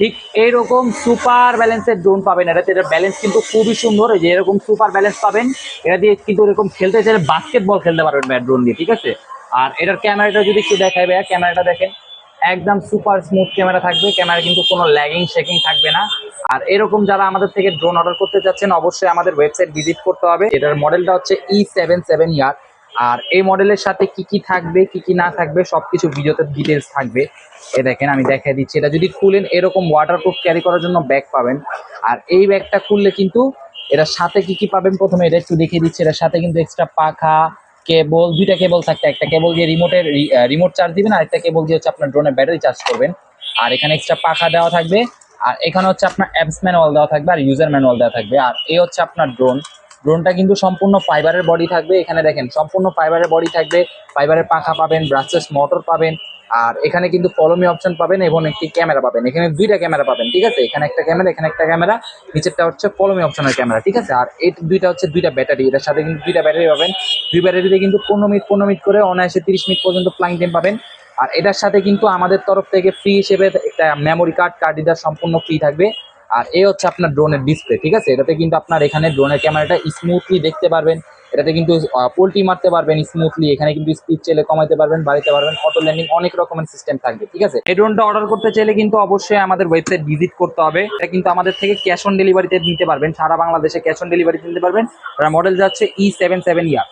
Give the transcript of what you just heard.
ঠিক এইরকম সুপার ব্যালেন্সের ড্রোন পাবেন। এটার ব্যালেন্স কিন্তু খুবই সুন্দর, এই যে এরকম সুপার ব্যালেন্স পাবেন। এটা দিয়ে কিন্তু এরকম খেলতে চাইলে বাস্কেটবল খেলতে পারবেন ভাই ড্রোন দিয়ে, ঠিক আছে। আর এটার ক্যামেরাটা যদি একটু দেখাই ভাইয়া, ক্যামেরাটা দেখেন একদম সুপার স্মুথ ক্যামেরা থাকবে। ক্যামেরা কিন্তু কোনো ল্যাগিং শেকিং থাকবে না। আর এরকম যারা আমাদের থেকে ড্রোন অর্ডার করতে চাচ্ছেন অবশ্যই আমাদের ওয়েবসাইট ভিজিট করতে হবে। এটার মডেলটা হচ্ছে E77 ইয়ার। আর এই মডেলের সাথে কি কি থাকবে কি কি না থাকবে সবকিছু ভিডিওতে ডিটেলস থাকবে। এ দেখেন আমি দেখাই দিচ্ছি, এটা যদি খুলেন এরকম ওয়াটারপ্রুফ ক্যারি করার জন্য ব্যাগ পাবেন। আর এই ব্যাগটা খুললে কিন্তু এটার সাথে কি কি পাবেন প্রথমে এটা একটু দেখিয়ে দিচ্ছি। এটার সাথে কিন্তু এক্সট্রা পাখা, কেবল, দুইটা কেবল থাকতে, একটা কেবল দিয়ে রিমোট চার্জ দিবেন, আর একটা কেবল দিয়ে হচ্ছে আপনার ড্রোনের ব্যাটারি চার্জ করবেন। আর এখানে এক্সট্রা পাখা দেওয়া থাকবে। আর এখানে হচ্ছে আপনার অ্যাপস ম্যানুয়াল দেওয়া থাকবে আর ইউজার ম্যানুয়াল দেওয়া থাকবে। আর এই হচ্ছে আপনার ড্রোনটা কিন্তু সম্পূর্ণ ফাইবারের বডি থাকবে। এখানে দেখেন সম্পূর্ণ ফাইবারের বডি থাকবে, ফাইবারের পাখা পাবেন, ব্রাসলেস মোটর পাবেন। আর এখানে কিন্তু ফলো মি অপশন পাবেন এবং একটি ক্যামেরা পাবেন। এখানে দুইটা ক্যামেরা পাবেন, ঠিক আছে। এখানে একটা ক্যামেরা, এখানে একটা ক্যামেরা, নিচেরটা হচ্ছে ফলো মি অপশনের ক্যামেরা, ঠিক আছে। আর এই দুইটা হচ্ছে দুইটা ব্যাটারি, এটার সাথে কিন্তু দুইটা ব্যাটারি পাবেন। দুই ব্যাটারিতে কিন্তু 15 মিনিট করে অনায়াসে 30 মিনিট পর্যন্ত ফ্লাইং টাইম পাবেন। আর এটার সাথে কিন্তু আমাদের তরফ থেকে ফ্রি হিসেবে একটা মেমোরি কার্ড রিডার সম্পূর্ণ ফ্রি থাকবে। আর এই হচ্ছে আপনার ড্রোনের ডিসপ্লে, ঠিক আছে। এটাতে কিন্তু আপনার এখানে ড্রোনের ক্যামেরাটা স্মুথলি দেখতে পারবেন। এটাতে কিন্তু পোল্টি মারতে পারবেন স্মুথলি। এখানে কিন্তু স্পিড চাইলে কমাইতে পারবেন, বাড়াতে পারবেন, অটো ল্যান্ডিং, অনেক রকমের সিস্টেম থাকবে, ঠিক আছে। এই ড্রোনটা অর্ডার করতে চাইলে কিন্তু অবশ্যই আমাদের ওয়েবসাইট ভিজিট করতে হবে। এটা কিন্তু আমাদের থেকে ক্যাশ অন ডেলিভারিতে নিতে পারবেন, সারা বাংলাদেশে ক্যাশ অন ডেলিভারিতে নিতে পারবেন। মডেল যাচ্ছে E77 ইয়ার।